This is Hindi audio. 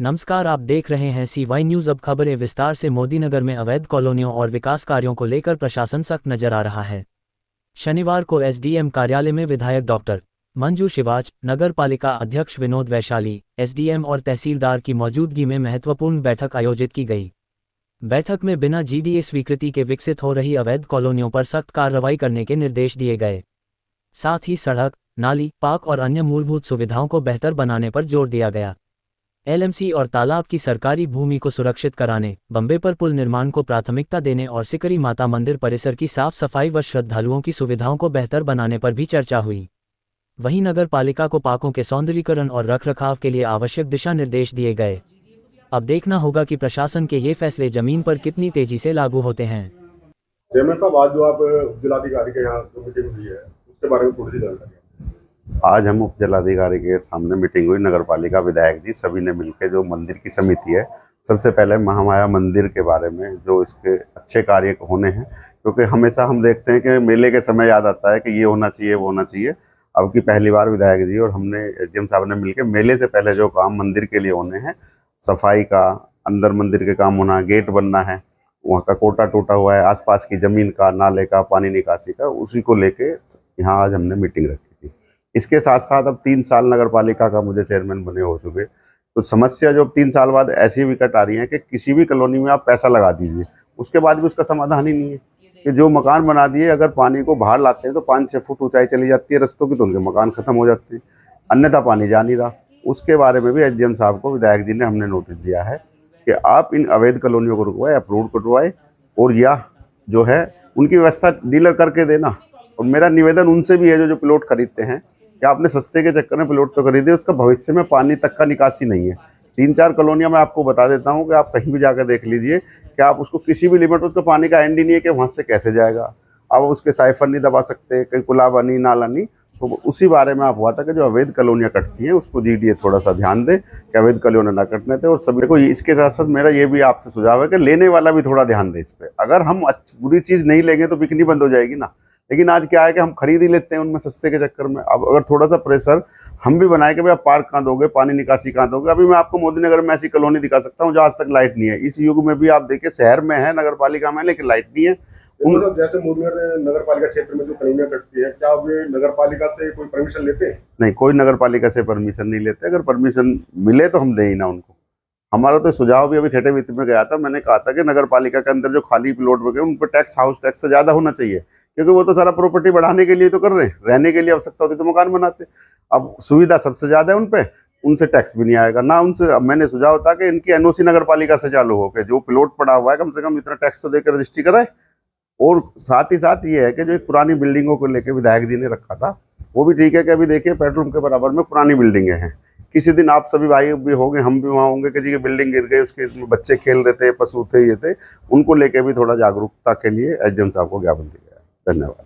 नमस्कार, आप देख रहे हैं CY न्यूज़। अब खबरें विस्तार से। मोदीनगर में अवैध कॉलोनियों और विकास कार्यों को लेकर प्रशासन सख्त नजर आ रहा है। शनिवार को SDM कार्यालय में विधायक डॉक्टर मंजू शिवाच, नगर पालिका अध्यक्ष विनोद वैशाली, SDM और तहसीलदार की मौजूदगी में महत्वपूर्ण बैठक आयोजित की गई। बैठक में बिना GDA स्वीकृति के विकसित हो रही अवैध कॉलोनियों पर सख्त कार्रवाई करने के निर्देश दिए गए। साथ ही सड़क, नाली, पार्क और अन्य मूलभूत सुविधाओं को बेहतर बनाने पर जोर दिया गया। LMC और तालाब की सरकारी भूमि को सुरक्षित कराने, बम्बे पर पुल निर्माण को प्राथमिकता देने और सिकरी माता मंदिर परिसर की साफ सफाई व श्रद्धालुओं की सुविधाओं को बेहतर बनाने पर भी चर्चा हुई। वहीं नगर पालिका को पार्कों के सौंदर्यीकरण और रखरखाव के लिए आवश्यक दिशा निर्देश दिए गए। अब देखना होगा कि प्रशासन के ये फैसले जमीन पर कितनी तेजी से लागू होते हैं। चेयरमैन साहब, आज जो आप जिलाधिकारी के यहाँ मीटिंग हुई है उसके बारे में थोड़ी सी जानकारी। आज हम उप जिलाधिकारी के सामने मीटिंग हुई। नगर पालिका विधायक जी सभी ने मिलकर जो मंदिर की समिति है, सबसे पहले महामाया मंदिर के बारे में जो इसके अच्छे कार्य होने हैं, क्योंकि हमेशा हम देखते हैं कि मेले के समय याद आता है कि ये होना चाहिए वो होना चाहिए। अब की पहली बार विधायक जी और हमने SDM साहब ने मिलकर मेले से पहले जो काम मंदिर के लिए होने हैं, सफाई का, अंदर मंदिर के काम होना, गेट बनना है, वहाँ का कोटा टूटा हुआ है, आसपास की ज़मीन का, नाले का, पानी निकासी का, उसी को लेके यहाँ आज हमने मीटिंग रखी थी। इसके साथ साथ अब 3 साल नगर पालिका का मुझे चेयरमैन बने हो चुके, तो समस्या जो 3 साल बाद ऐसी विकट आ रही है कि किसी भी कॉलोनी में आप पैसा लगा दीजिए, उसके बाद भी उसका समाधान ही नहीं है। कि जो मकान बना दिए, अगर पानी को बाहर लाते हैं तो 5-6 फुट ऊंचाई चली जाती है रस्तों की, तो उनके मकान खत्म हो जाते हैं, अन्यथा पानी जा नहीं रहा। उसके बारे में भी SDM साहब को विधायक जी ने हमने नोटिस दिया है कि आप इन अवैध कॉलोनियों को रुकवाए, अप्रूव करवाए, और या जो है उनकी व्यवस्था डीलर करके देना। और मेरा निवेदन उनसे भी है जो प्लॉट खरीदते हैं कि आपने सस्ते के चक्कर में प्लॉट तो खरीदे, उसका भविष्य में पानी तक का निकासी नहीं है। 3-4 कॉलोनियाँ मैं आपको बता देता हूँ कि आप कहीं भी जाकर देख लीजिए कि आप उसको किसी भी लिमिट, उसका पानी का एंड ही नहीं है कि वहाँ से कैसे जाएगा। आप उसके साइफर नहीं दबा सकते, कहीं कुलाबा नहीं, नाला नहीं। तो उसी बारे में आप हुआ था कि जो अवैध कॉलोनियाँ कटती हैं उसको GDA थोड़ा सा ध्यान दे कि अवैध कॉलोनियाँ ना कटने थे। और सभी को इसके साथ साथ मेरा ये भी आपसे सुझाव है कि लेने वाला भी थोड़ा ध्यान दे इस पर। अगर हम बुरी चीज़ नहीं लेंगे तो बिकनी बंद हो जाएगी ना। लेकिन आज क्या है कि हम खरीद ही लेते हैं उनमें सस्ते के चक्कर में। अब अगर थोड़ा सा प्रेशर हम भी बनाए कि भाई आप पार्क कहाँ दोगे, पानी निकासी कहाँ दोगे। अभी मैं आपको मोदीनगर में ऐसी कॉलोनी दिखा सकता हूँ जहाँ आज तक लाइट नहीं है। इस युग में भी आप देखिए, शहर में है, नगर पालिका में, लेकिन लाइट नहीं है। जैसे मोदीनगर नगर पालिका क्षेत्र में जो कॉलोनियाँ कटती है, क्या वे नगर पालिका से कोई परमिशन लेते हैं? नहीं, कोई नगर पालिका से परमिशन नहीं लेते। अगर परमिशन मिले तो हम दें ही ना उनको। हमारा तो सुझाव भी अभी 6ठे वित्त में गया था, मैंने कहा था कि नगर पालिका के अंदर जो खाली प्लॉट बचे उन पर टैक्स, हाउस टैक्स से ज़्यादा होना चाहिए, क्योंकि वो तो सारा प्रॉपर्टी बढ़ाने के लिए तो कर रहे हैं, रहने के लिए आवश्यकता होती तो मकान बनाते। अब सुविधा सबसे ज़्यादा है उन पर, उनसे टैक्स भी नहीं आएगा ना उनसे। अब मैंने सुझाव था कि इनकी NOC नगर पालिका से चालू हो के जो प्लॉट पड़ा हुआ है कम से कम इतना टैक्स तो देकर रजिस्ट्री कराए। और साथ ही साथ ये है कि जो एक पुरानी बिल्डिंगों को लेकर विधायक जी ने रखा था, वो भी ठीक है कि अभी देखिए बेडरूम के बराबर में पुरानी बिल्डिंगें हैं। किसी दिन आप सभी भाई भी होंगे, हम भी वहाँ होंगे कि जी बिल्डिंग गिर गई, उसके बच्चे खेल रहे थे, पशु थे, ये थे, उनको लेके भी थोड़ा जागरूकता के लिए SDM साहब को ज्ञापन दिया है। धन्यवाद।